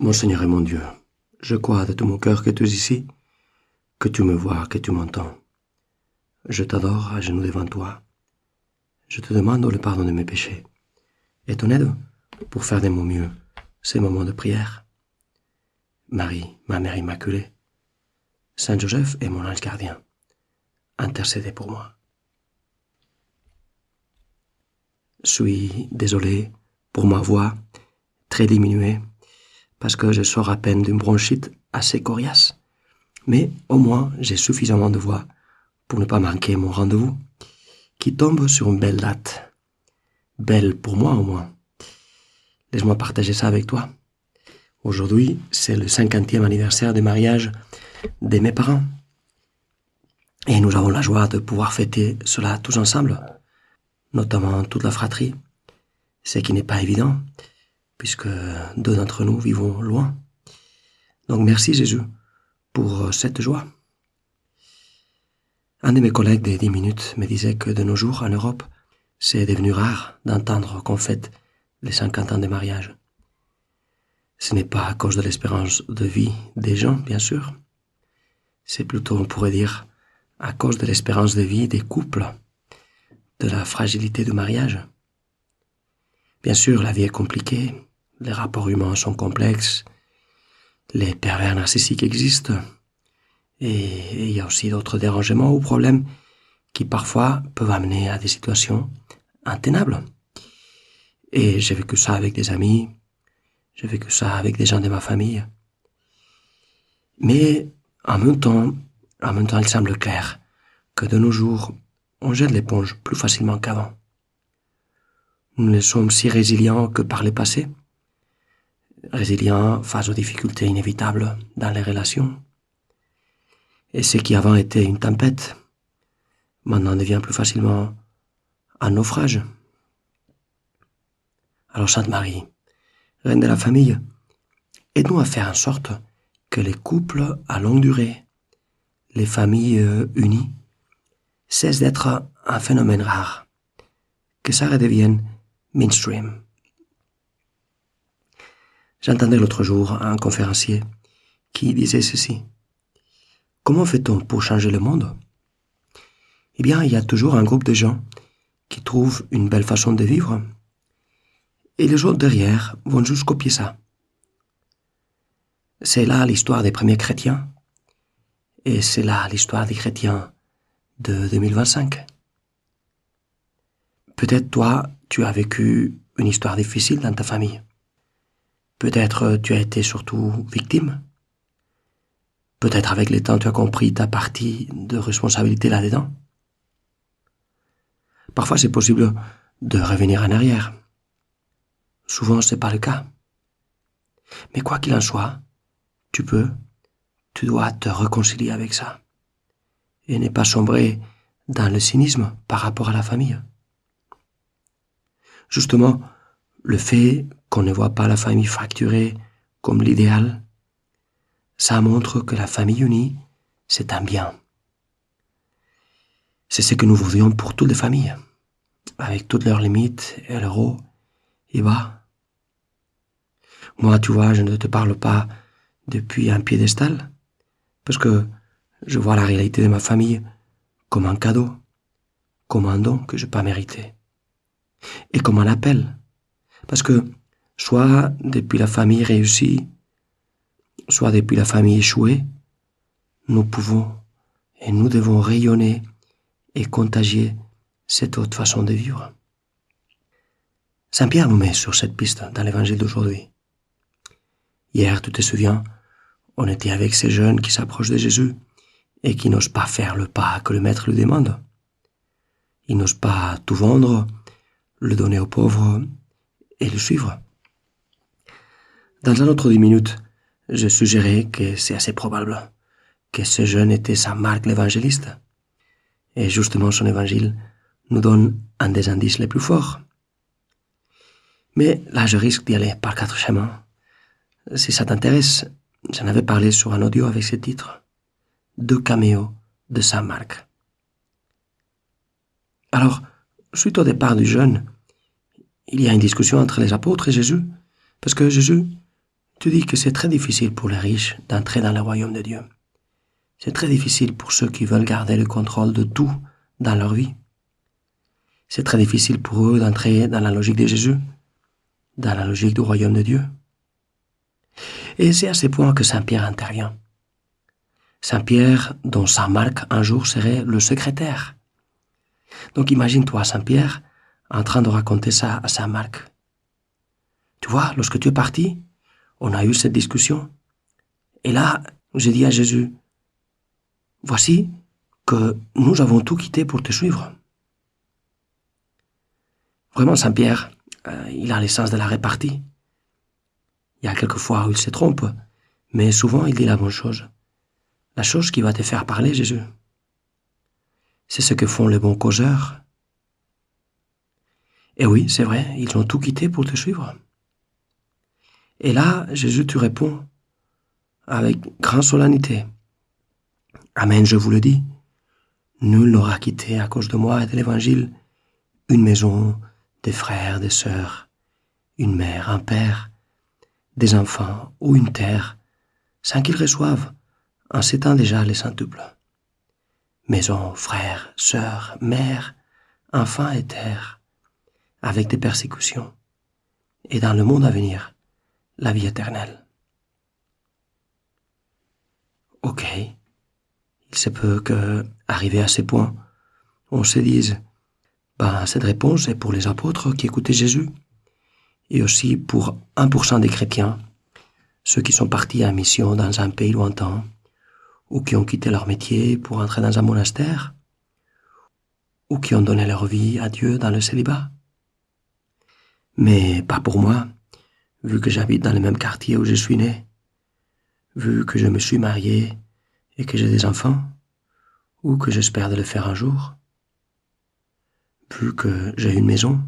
Mon Seigneur et mon Dieu, je crois de tout mon cœur que tu es ici, que tu me vois, que tu m'entends. Je t'adore à genoux devant toi. Je te demande le pardon de mes péchés et ton aide pour faire de mon mieux ces moments de prière. Marie, ma mère immaculée, Saint Joseph est mon ange gardien. Intercédez pour moi. Je suis désolé pour ma voix très diminuée parce que je sors à peine d'une bronchite assez coriace. Mais au moins, j'ai suffisamment de voix pour ne pas manquer mon rendez-vous, qui tombe sur une belle date. Belle pour moi au moins. Laisse-moi partager ça avec toi. Aujourd'hui, c'est le 50e anniversaire du mariage de mes parents. Et nous avons la joie de pouvoir fêter cela tous ensemble, notamment toute la fratrie, ce qui n'est pas évident, puisque deux d'entre nous vivons loin. Donc merci Jésus pour cette joie. Un de mes collègues des 10 minutes me disait que de nos jours, en Europe, c'est devenu rare d'entendre qu'on fête les 50 ans de mariage. Ce n'est pas à cause de l'espérance de vie des gens, bien sûr. C'est plutôt, on pourrait dire, à cause de l'espérance de vie des couples, de la fragilité du mariage. Bien sûr, la vie est compliquée, les rapports humains sont complexes, les pervers narcissiques existent, et il y a aussi d'autres dérangements ou problèmes qui parfois peuvent amener à des situations intenables. Et j'ai vécu ça avec des amis, j'ai vécu ça avec des gens de ma famille. Mais en même temps, il semble clair que de nos jours, on jette l'éponge plus facilement qu'avant. Nous ne sommes si résilients que par le passé, résilients face aux difficultés inévitables dans les relations. Et ce qui avant était une tempête, maintenant devient plus facilement un naufrage. Alors Sainte Marie, Reine de la famille, aide-nous à faire en sorte que les couples à longue durée, les familles unies, cessent d'être un phénomène rare, que ça redevienne mainstream. J'entendais l'autre jour un conférencier qui disait ceci. Comment fait-on pour changer le monde? Eh bien, il y a toujours un groupe de gens qui trouvent une belle façon de vivre et les autres derrière vont juste copier ça. C'est là l'histoire des premiers chrétiens et c'est là l'histoire des chrétiens de 2025. Peut-être toi, tu as vécu une histoire difficile dans ta famille. Peut-être tu as été surtout victime. Peut-être avec le temps tu as compris ta partie de responsabilité là-dedans. Parfois c'est possible de revenir en arrière. Souvent c'est pas le cas. Mais quoi qu'il en soit, tu dois te réconcilier avec ça. Et ne pas sombrer dans le cynisme par rapport à la famille. Justement, le fait qu'on ne voit pas la famille fracturée comme l'idéal, ça montre que la famille unie, c'est un bien. C'est ce que nous voudrions pour toutes les familles, avec toutes leurs limites et leurs hauts et bas. Moi, tu vois, je ne te parle pas depuis un piédestal, parce que je vois la réalité de ma famille comme un cadeau, comme un don que je n'ai pas mérité, et comme un appel, parce que soit depuis la famille réussie, soit depuis la famille échouée, nous pouvons et nous devons rayonner et contagier cette autre façon de vivre. Saint Pierre nous met sur cette piste dans l'évangile d'aujourd'hui. Hier, tu te souviens, on était avec ces jeunes qui s'approchent de Jésus et qui n'osent pas faire le pas que le maître lui demande. Ils n'osent pas tout vendre, le donner aux pauvres et le suivre. Dans un autre 10 minutes, je suggérais que c'est assez probable que ce jeune était Saint Marc l'évangéliste. Et justement, son évangile nous donne un des indices les plus forts. Mais là, je risque d'y aller par 4 chemins. Si ça t'intéresse, j'en avais parlé sur un audio avec ce titre. 2 caméos de Saint Marc. Alors, suite au départ du jeûne, il y a une discussion entre les apôtres et Jésus, parce que Jésus, Tu dis que c'est très difficile pour les riches d'entrer dans le royaume de Dieu. C'est très difficile pour ceux qui veulent garder le contrôle de tout dans leur vie. C'est très difficile pour eux d'entrer dans la logique de Jésus, dans la logique du royaume de Dieu. Et c'est à ce point que Saint Pierre intervient. Saint Pierre, dont Saint Marc un jour serait le secrétaire. Donc imagine-toi Saint Pierre en train de raconter ça à Saint Marc. Tu vois, lorsque tu es parti, on a eu cette discussion. Et là, j'ai dit à Jésus, voici que nous avons tout quitté pour te suivre. Vraiment, Saint Pierre, il a l'essence de la répartie. Il y a quelques fois où il se trompe, mais souvent il dit la bonne chose. La chose qui va te faire parler, Jésus. C'est ce que font les bons causeurs. Et oui, c'est vrai, ils ont tout quitté pour te suivre. Et là, Jésus te répond avec grande solennité. Amen, je vous le dis, nul n'aura quitté à cause de moi et de l'Évangile une maison, des frères, des sœurs, une mère, un père, des enfants ou une terre, sans qu'ils reçoivent en ces temps déjà les centuples. Maison, frères, sœurs, mère, enfants et terre, avec des persécutions, et dans le monde à venir, la vie éternelle. Ok, il se peut que, arrivé à ces points, on se dise, cette réponse est pour les apôtres qui écoutaient Jésus, et aussi pour 1% des chrétiens, ceux qui sont partis en mission dans un pays lointain, ou qui ont quitté leur métier pour entrer dans un monastère, ou qui ont donné leur vie à Dieu dans le célibat. Mais pas pour moi, vu que j'habite dans le même quartier où je suis né, vu que je me suis marié et que j'ai des enfants, ou que j'espère de le faire un jour, vu que j'ai une maison,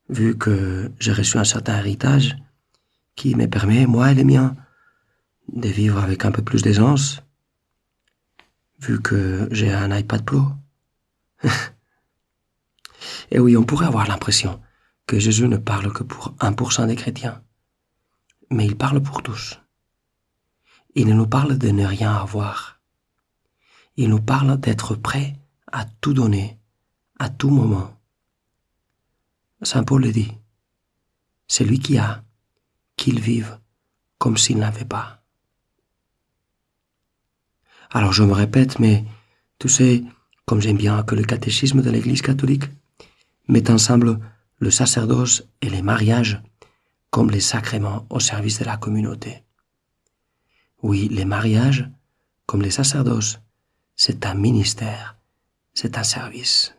vu que j'ai reçu un certain héritage qui me permet, moi et les miens, de vivre avec un peu plus d'aisance, vu que j'ai un iPad Pro. Et oui, on pourrait avoir l'impression que Jésus ne parle que pour 1% des chrétiens, mais il parle pour tous. Il nous parle de ne rien avoir. Il nous parle d'être prêt à tout donner, à tout moment. Saint Paul le dit, celui qui a, qu'il vive comme s'il n'avait pas. Alors je me répète, mais tu sais, comme j'aime bien que le catéchisme de l'Église catholique met ensemble le sacerdoce et les mariages comme les sacrements au service de la communauté. Oui, les mariages, comme les sacerdoces, c'est un ministère, c'est un service.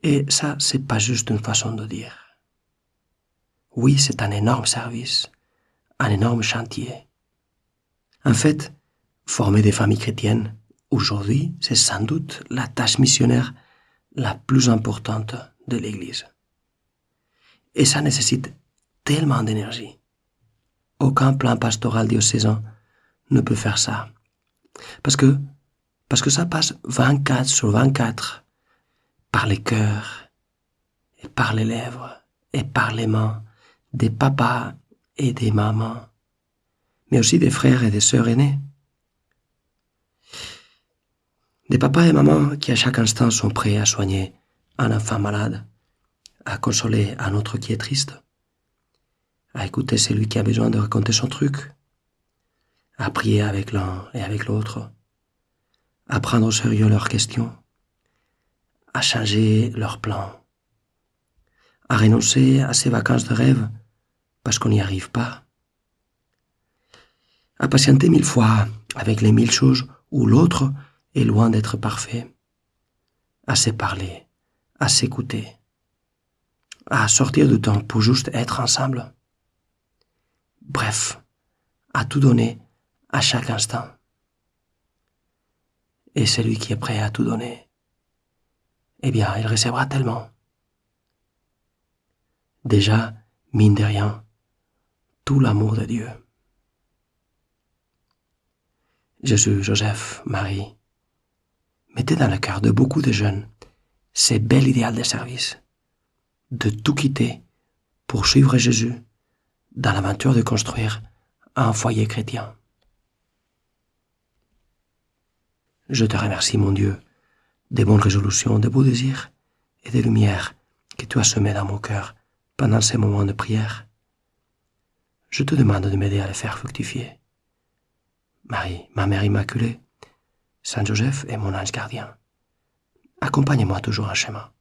Et ça, c'est pas juste une façon de dire. Oui, c'est un énorme service, un énorme chantier. En fait, former des familles chrétiennes, aujourd'hui, c'est sans doute la tâche missionnaire la plus importante de l'Église. Et ça nécessite tellement d'énergie. Aucun plan pastoral diocésain ne peut faire ça. Parce que ça passe 24 sur 24 par les cœurs, et par les lèvres, et par les mains des papas et des mamans, mais aussi des frères et des sœurs aînés. Des papas et mamans qui à chaque instant sont prêts à soigner un enfant malade, à consoler un autre qui est triste, à écouter celui qui a besoin de raconter son truc, à prier avec l'un et avec l'autre, à prendre au sérieux leurs questions, à changer leurs plans, à renoncer à ces vacances de rêve parce qu'on n'y arrive pas, à patienter 1000 fois avec les 1000 choses où l'autre est loin d'être parfait, à se parler, à s'écouter, à sortir du temps pour juste être ensemble. Bref, à tout donner à chaque instant. Et celui qui est prêt à tout donner, eh bien, il recevra tellement. Déjà, mine de rien, tout l'amour de Dieu. Jésus, Joseph, Marie, mettez dans le cœur de beaucoup de jeunes ce bel idéal de service, de tout quitter pour suivre Jésus dans l'aventure de construire un foyer chrétien. Je te remercie, mon Dieu, des bonnes résolutions, des beaux désirs et des lumières que tu as semées dans mon cœur pendant ces moments de prière. Je te demande de m'aider à les faire fructifier. Marie, ma mère immaculée, Saint Joseph est mon ange gardien. Accompagne-moi toujours en chemin.